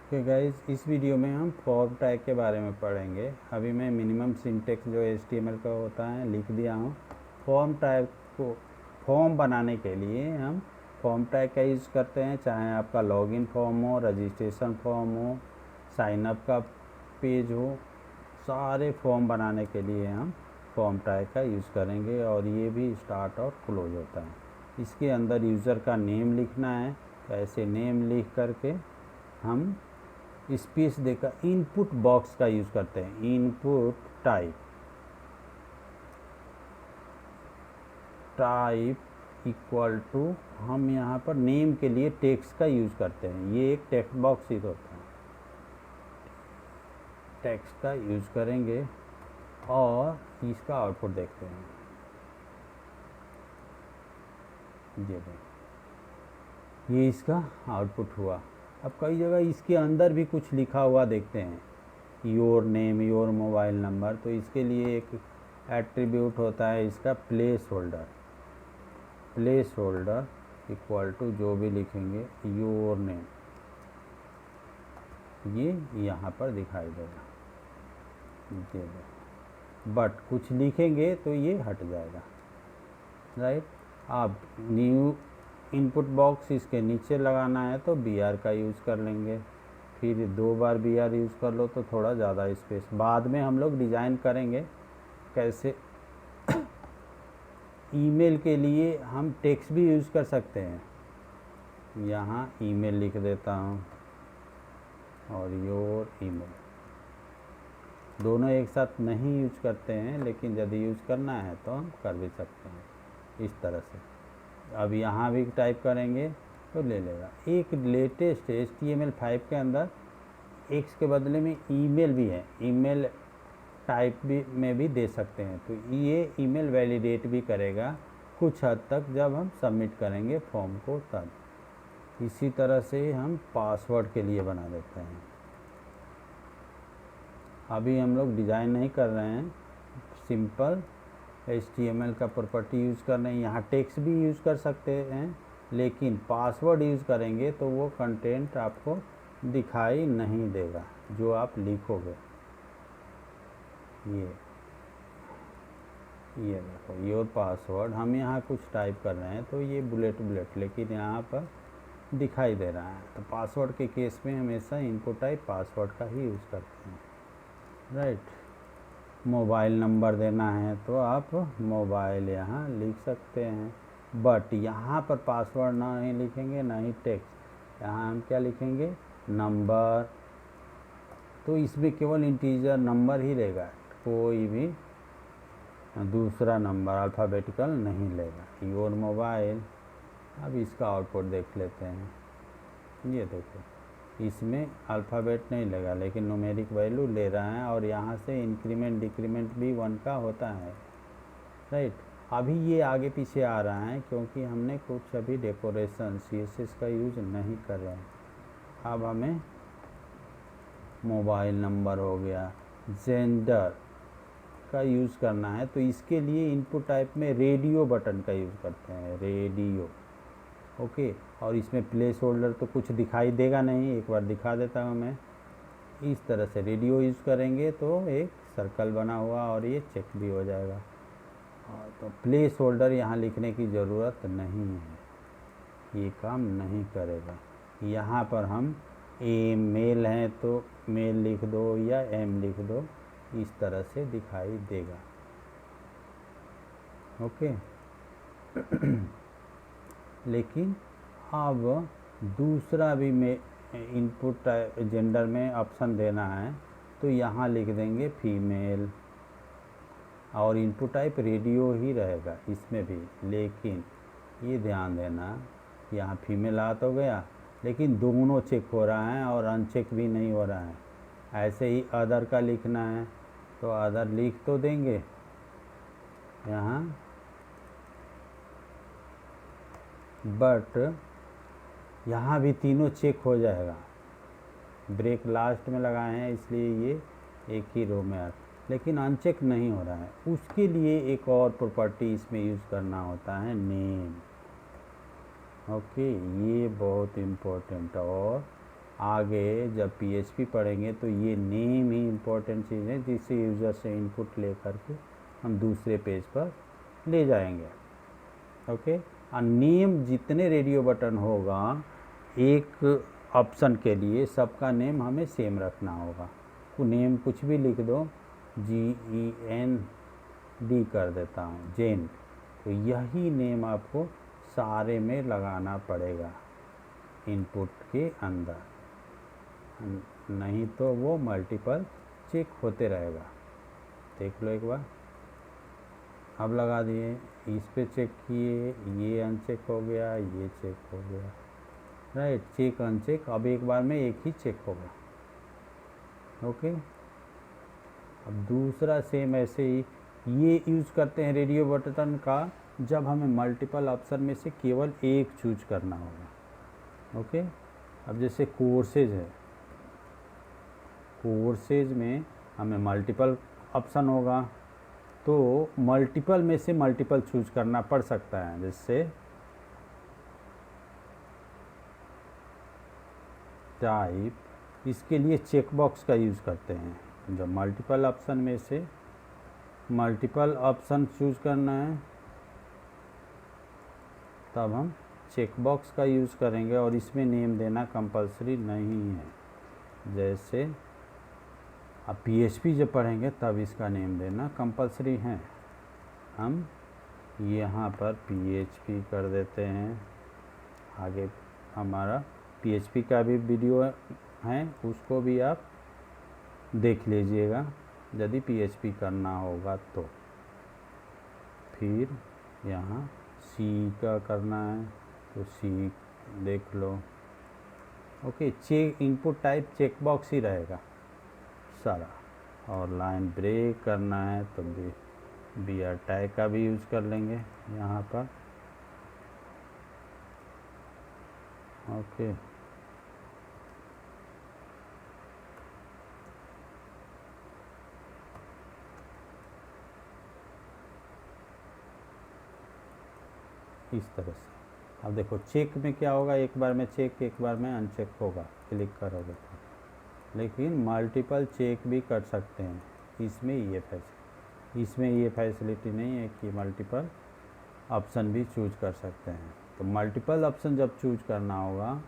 Okay guys, इस video में हम फॉर्म टैग के बारे में पढ़ेंगे। अभी मैं मिनिमम सिंटेक्स जो HTML का होता है लिख दिया हूँ। फॉर्म टैग को फॉर्म बनाने के लिए हम फॉर्म टैग का यूज़ करते हैं, चाहे आपका लॉगिन फॉर्म हो, रजिस्ट्रेशन फॉर्म हो, साइनअप का पेज हो। सारे फॉर्म बनाने के लिए हम फॉर्म टैग का यूज़ करेंगे और ये भी स्टार्ट और क्लोज होता है। इसके अंदर यूज़र का नेम लिखना है, तो ऐसे नेम लिख करके हम स्पेस देकर इनपुट बॉक्स का यूज़ करते हैं। इनपुट टाइप इक्वल टू हम यहाँ पर नेम के लिए टेक्स्ट का यूज़ करते हैं। ये एक टेक्स्ट बॉक्स ही होता है, टेक्स्ट का यूज़ करेंगे और इसका आउटपुट देखते हैं। ये इसका आउटपुट हुआ। अब कई जगह इसके अंदर भी कुछ लिखा हुआ देखते हैं, your name, your mobile number. तो इसके लिए एक एट्रीब्यूट होता है इसका प्लेस होल्डर इक्वल टू जो भी लिखेंगे योर नेम, ये यहाँ पर दिखाई देगा। बट कुछ लिखेंगे तो ये हट जाएगा, राइट। अब न्यू इनपुट बॉक्स इसके नीचे लगाना है तो BR का यूज़ कर लेंगे। फिर 2 बार BR यूज़ कर लो तो थोड़ा ज़्यादा स्पेस बाद में हम लोग डिज़ाइन करेंगे कैसे। ईमेल के लिए हम टेक्स्ट भी यूज़ कर सकते हैं। यहाँ ईमेल लिख देता हूँ और योर ईमेल, दोनों एक साथ नहीं यूज करते हैं, लेकिन यदि यूज़ करना है तो हम कर भी सकते हैं इस तरह से। अब यहाँ भी टाइप करेंगे तो ले लेगा। एक लेटेस्ट HTML5 के अंदर एक्स के बदले में ईमेल भी है, ईमेल टाइप भी में भी दे सकते हैं। तो ये ईमेल वैलिडेट भी करेगा कुछ हद तक जब हम सबमिट करेंगे फॉर्म को तब। इसी तरह से हम पासवर्ड के लिए बना देते हैं। अभी हम लोग डिज़ाइन नहीं कर रहे हैं, सिंपल HTML का प्रॉपर्टी यूज़ कर रहे हैं। यहाँ टेक्स्ट भी यूज़ कर सकते हैं, लेकिन पासवर्ड यूज़ करेंगे तो वो कंटेंट आपको दिखाई नहीं देगा जो आप लिखोगे। ये देखो योर पासवर्ड, हम यहाँ कुछ टाइप कर रहे हैं तो ये बुलेट, लेकिन यहाँ पर दिखाई दे रहा है। तो पासवर्ड के केस में हमेशा इनपुट टाइप पासवर्ड का ही यूज़ करते हैं, राइट। मोबाइल नंबर देना है तो आप मोबाइल यहाँ लिख सकते हैं, बट यहाँ पर पासवर्ड ना ही लिखेंगे ना ही टेक्स्ट। यहाँ हम क्या लिखेंगे, नंबर। तो इसमें केवल इंटीजर नंबर ही लेगा, कोई भी दूसरा नंबर अल्फ़ाबेटिकल नहीं लेगा। Your mobile. अब इसका आउटपुट देख लेते हैं। ये देखो, इसमें अल्फ़ाबेट नहीं लेगा लेकिन न्यूमेरिक वैल्यू ले रहा है, और यहाँ से इंक्रीमेंट डिक्रीमेंट भी 1 का होता है, राइट। अभी ये आगे पीछे आ रहा है क्योंकि हमने कुछ अभी डेकोरेशन CSS का यूज़ नहीं कर रहे हैं। अब हमें मोबाइल नंबर हो गया, जेंडर का यूज़ करना है, तो इसके लिए इनपुट टाइप में रेडियो बटन का यूज़ करते हैं, रेडियो। ओके, और इसमें प्लेस होल्डर तो कुछ दिखाई देगा नहीं, एक बार दिखा देता हूँ मैं। इस तरह से रेडियो यूज़ करेंगे तो एक सर्कल बना हुआ और ये चेक भी हो जाएगा। तो प्लेस होल्डर यहाँ लिखने की ज़रूरत नहीं है, ये काम नहीं करेगा। यहाँ पर हम मेल हैं तो मेल लिख दो या M लिख दो, इस तरह से दिखाई देगा। ओके। लेकिन अब दूसरा भी में इनपुट जेंडर में ऑप्शन देना है तो यहाँ लिख देंगे फीमेल, और इनपुट टाइप रेडियो ही रहेगा इसमें भी। लेकिन ये ध्यान देना, यहाँ फीमेल आ तो गया लेकिन दोनों चेक हो रहा है और अनचेक भी नहीं हो रहा है। ऐसे ही अदर का लिखना है तो अदर लिख तो देंगे यहाँ, बट यहाँ भी तीनों चेक हो जाएगा। ब्रेक लास्ट में लगाए हैं इसलिए ये एक ही रो में आ, लेकिन अनचेक नहीं हो रहा है। उसके लिए एक और प्रॉपर्टी इसमें यूज़ करना होता है, नेम। ओके, ये बहुत इम्पोर्टेंट और आगे जब पीएचपी पढ़ेंगे तो ये नेम ही इम्पोर्टेंट चीज़ है, जिससे यूज़र से इनपुट ले करके हम दूसरे पेज पर ले जाएंगे। ओके, और नेम जितने रेडियो बटन होगा एक ऑप्शन के लिए, सबका नेम हमें सेम रखना होगा। तो नेम कुछ भी लिख दो, GEND कर देता हूँ, जेन। तो यही नेम आपको सारे में लगाना पड़ेगा इनपुट के अंदर, नहीं तो वो मल्टीपल चेक होते रहेगा। देख लो एक बार, अब लगा दिए, इस पे चेक किए, ये अनचेक हो गया, ये चेक हो गया, राइट, चेक अनचेक, अब एक बार में एक ही चेक होगा। ओके, अब दूसरा सेम ऐसे ही ये यूज़ करते हैं रेडियो बटन का जब हमें मल्टीपल ऑप्शन में से केवल एक चूज करना होगा। ओके, अब जैसे कोर्सेज है, कोर्सेज में हमें मल्टीपल ऑप्शन होगा, तो मल्टीपल में से मल्टीपल चूज करना पड़ सकता है। जैसे टाइप, इसके लिए चेक बॉक्स का यूज़ करते हैं। जब मल्टीपल ऑप्शन में से मल्टीपल ऑप्शन चूज करना है तब हम चेक बॉक्स का यूज़ करेंगे, और इसमें नेम देना कंपलसरी नहीं है। जैसे अब पीएचपी जब पढ़ेंगे तब इसका नेम देना कंपलसरी है। हम यहाँ पर पीएचपी कर देते हैं। आगे हमारा पीएचपी का भी वीडियो है, उसको भी आप देख लीजिएगा यदि पीएचपी करना होगा तो। फिर यहाँ सी का करना है तो सी देख लो। Okay, check input type check box ही रहेगा सारा, और लाइन ब्रेक करना है तो BR टैग का भी यूज़ कर लेंगे यहाँ पर। ओके, इस तरह से। अब देखो चेक में क्या होगा, एक बार में चेक, एक बार में अनचेक होगा, क्लिक करोगे तो। लेकिन मल्टीपल चेक भी कर सकते हैं, इसमें ये फैसिलिटी नहीं है कि मल्टीपल ऑप्शन भी चूज कर सकते हैं। तो मल्टीपल ऑप्शन जब चूज करना होगा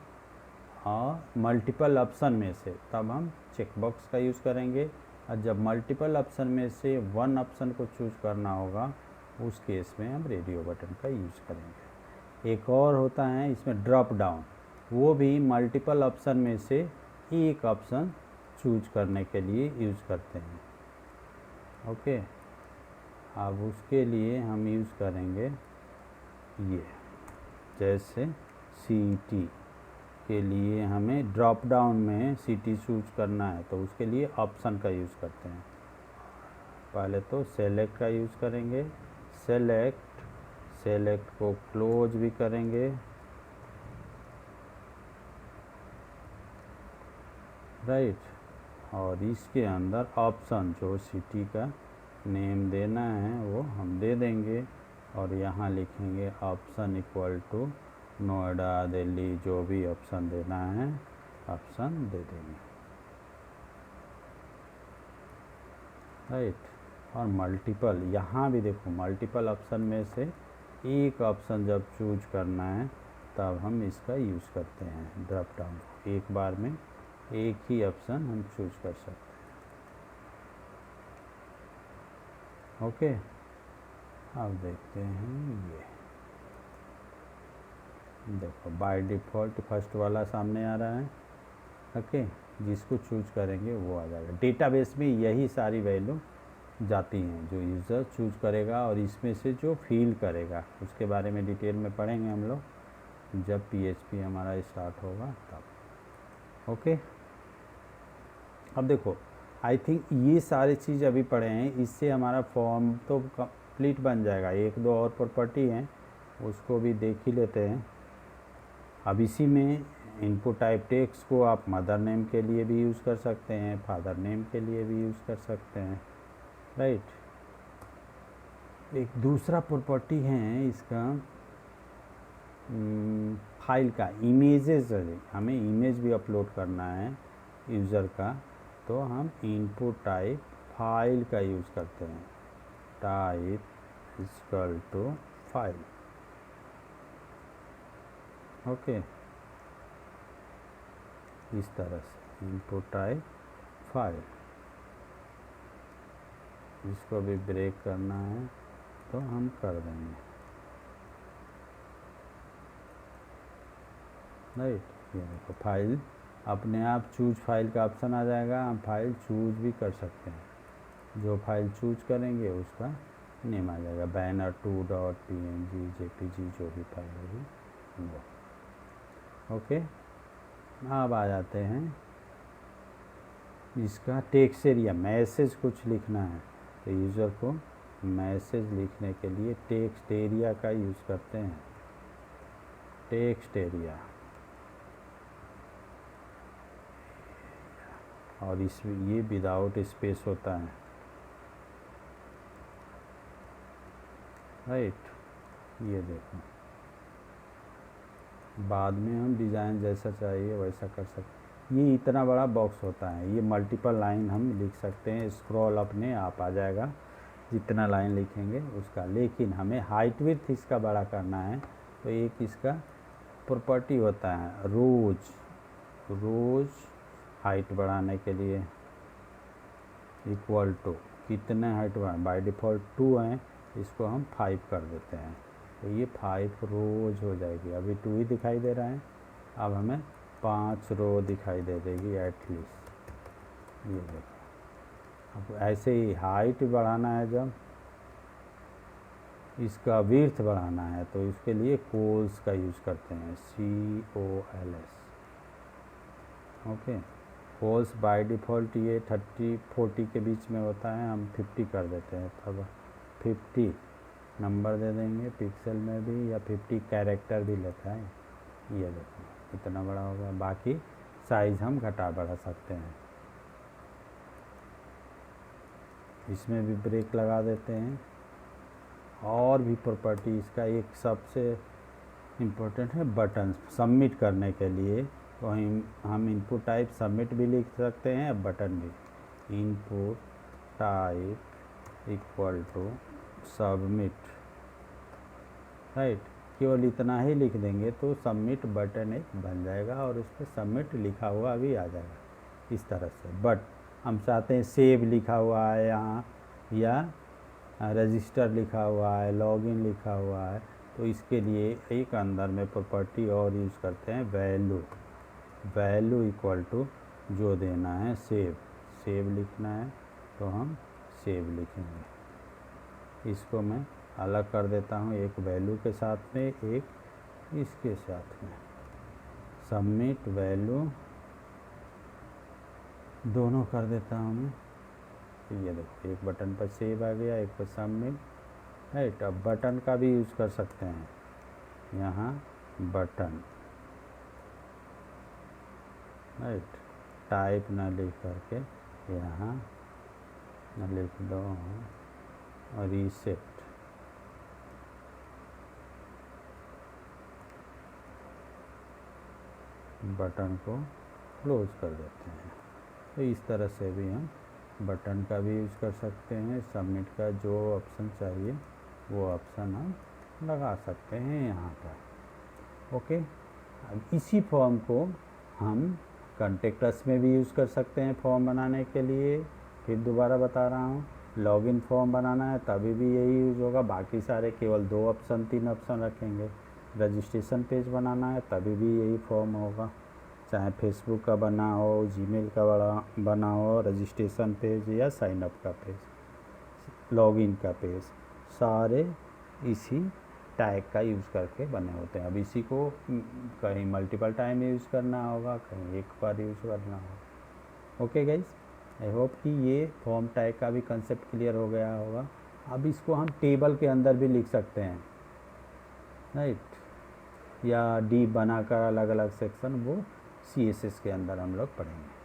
और मल्टीपल ऑप्शन में से, तब हम चेक बॉक्स का यूज़ करेंगे, और जब मल्टीपल ऑप्शन में से वन ऑप्शन को चूज करना होगा उस केस में हम रेडियो बटन का यूज़ करेंगे। एक और होता है इसमें ड्रॉप डाउन, वो भी मल्टीपल ऑप्शन में से एक ऑप्शन चूज करने के लिए यूज़ करते हैं। ओके, अब उसके लिए हम यूज़ करेंगे ये, जैसे CT के लिए हमें ड्रॉप डाउन में CT चूज करना है तो उसके लिए ऑप्शन का यूज़ करते हैं। पहले तो सेलेक्ट का यूज़ करेंगे, सेलेक्ट को क्लोज भी करेंगे, राइट, और इसके अंदर ऑप्शन जो सिटी का नेम देना है वो हम दे देंगे, और यहाँ लिखेंगे option equal to Noida, Delhi, जो भी ऑप्शन देना है ऑप्शन दे देंगे, राइट। और मल्टीपल, यहाँ भी देखो मल्टीपल ऑप्शन में से एक ऑप्शन जब चूज करना है तब हम इसका यूज़ करते हैं ड्रॉप डाउन। एक बार में एक ही ऑप्शन हम चूज कर सकते हैं। ओके, अब देखते हैं ये, देखो बाय डिफ़ॉल्ट फर्स्ट वाला सामने आ रहा है। ओके, जिसको चूज करेंगे वो आ जाएगा। डेटाबेस में यही सारी वैल्यू जाती हैं जो यूज़र चूज करेगा, और इसमें से जो फील करेगा उसके बारे में डिटेल में पढ़ेंगे हम लोग जब PHP हमारा स्टार्ट होगा तब। ओके, अब देखो आई थिंक ये सारी चीज़ अभी पढ़े हैं, इससे हमारा फॉर्म तो कंप्लीट बन जाएगा। एक दो और प्रॉपर्टी हैं उसको भी देख ही लेते हैं। अब इसी में इनपुट टाइप टेक्स्ट को आप मदर नेम के लिए भी यूज़ कर सकते हैं, फादर नेम के लिए भी यूज़ कर सकते हैं, राइट। एक दूसरा प्रॉपर्टी है इसका फाइल का इमेजेस, हमें इमेज भी अपलोड करना है यूज़र का, तो हम इनपुट टाइप फाइल का यूज़ करते हैं। Type equal to file. Okay, इस तरह से इनपुट टाइप फाइल। इसको भी ब्रेक करना है तो हम कर देंगे, राइट। ये देखो फाइल अपने आप चूज फाइल का ऑप्शन आ जाएगा, हम फाइल चूज भी कर सकते हैं। जो फाइल चूज करेंगे उसका नेम आ जाएगा, banner2.png jpg, जो भी फाइल होगी वो। ओके, अब आ जाते हैं इसका टेक्स्ट एरिया। मैसेज कुछ लिखना है तो यूज़र को मैसेज लिखने के लिए टेक्स्ट एरिया का यूज़ करते हैं। टेक्स्ट एरिया, और इसमें ये विदाउट स्पेस होता है, राइट। ये देखो, बाद में हम डिज़ाइन जैसा चाहिए वैसा कर सकते हैं। ये इतना बड़ा बॉक्स होता है, ये मल्टीपल लाइन हम लिख सकते हैं। स्क्रॉल अपने आप आ जाएगा जितना लाइन लिखेंगे उसका, लेकिन हमें हाइट विड्थ इसका बड़ा करना है तो एक इसका प्रॉपर्टी होता है रोज हाइट बढ़ाने के लिए इक्वल टू कितने हाइट बढ़ा, बाय डिफ़ॉल्ट 2 हैं, इसको हम 5 कर देते हैं तो ये 5 रोज हो जाएगी। अभी 2 ही दिखाई दे रहा है, अब हमें 5 रो दिखाई दे देगी एटलीस्ट। ये देखो, अब ऐसे ही हाइट बढ़ाना है, जब इसका विड्थ बढ़ाना है तो इसके लिए कोल्स का यूज़ करते हैं, COLS। Okay, cols by default ये 30-40 के बीच में होता है, हम 50 कर देते हैं। तब 50 नंबर दे देंगे पिक्सल में भी, या 50 कैरेक्टर भी लेता है। ये देखो इतना बड़ा होगा, बाकी साइज़ हम घटा बढ़ा सकते हैं। इसमें भी ब्रेक लगा देते हैं। और भी प्रॉपर्टी इसका एक सबसे इम्पोर्टेंट है बटन सबमिट करने के लिए, तो हम इनपुट टाइप सबमिट भी लिख सकते हैं, बटन भी input type equal to submit, right. केवल इतना ही लिख देंगे तो सबमिट बटन एक बन जाएगा और उस पर सबमिट लिखा हुआ भी आ जाएगा इस तरह से। बट हम चाहते हैं सेव लिखा हुआ है यहाँ, या रजिस्टर लिखा हुआ है, लॉगिन लिखा हुआ है, तो इसके लिए एक अंदर में प्रॉपर्टी और यूज़ करते हैं, वैल्यू इक्वल टू जो देना है सेव लिखना है तो हम सेव लिखेंगे। इसको मैं अलग कर देता हूँ, एक वैल्यू के साथ में, एक इसके साथ में। सबमिट वैल्यू दोनों कर देता हूँ मैं। ये देखो एक बटन पर सेव आ गया, एक पर सबमिट, राइट। अब बटन का भी यूज़ कर सकते हैं, यहाँ बटन, राइट। टाइप ना लिख करके यहाँ न लिख दो रीसेट, बटन को क्लोज कर देते हैं। तो इस तरह से भी हम बटन का भी यूज़ कर सकते हैं। सबमिट का जो ऑप्शन चाहिए वो ऑप्शन हम लगा सकते हैं यहाँ पर। ओके, अब इसी फॉर्म को हम कॉन्टेक्ट में भी यूज़ कर सकते हैं फॉर्म बनाने के लिए। फिर दोबारा बता रहा हूँ, लॉगिन फॉर्म बनाना है तभी भी यही यूज़ होगा, बाकी सारे केवल 2 ऑप्शन 3 ऑप्शन रखेंगे। रजिस्ट्रेशन पेज बनाना है तभी भी यही फॉर्म होगा, चाहे फेसबुक का बना हो, जीमेल का बना हो, रजिस्ट्रेशन पेज या साइनअप का पेज, लॉगिन का पेज, सारे इसी टैग का यूज़ करके बने होते हैं। अब इसी को कहीं मल्टीपल टाइम यूज़ करना होगा, कहीं एक बार यूज़ करना होगा। ओके गाइस, आई होप कि ये फॉर्म टैग का भी कंसेप्ट क्लियर हो गया होगा। अब इसको हम टेबल के अंदर भी लिख सकते हैं, राइट, या डी बनाकर अलग अलग सेक्शन, वो CSS के अंदर हम लोग पढ़ेंगे।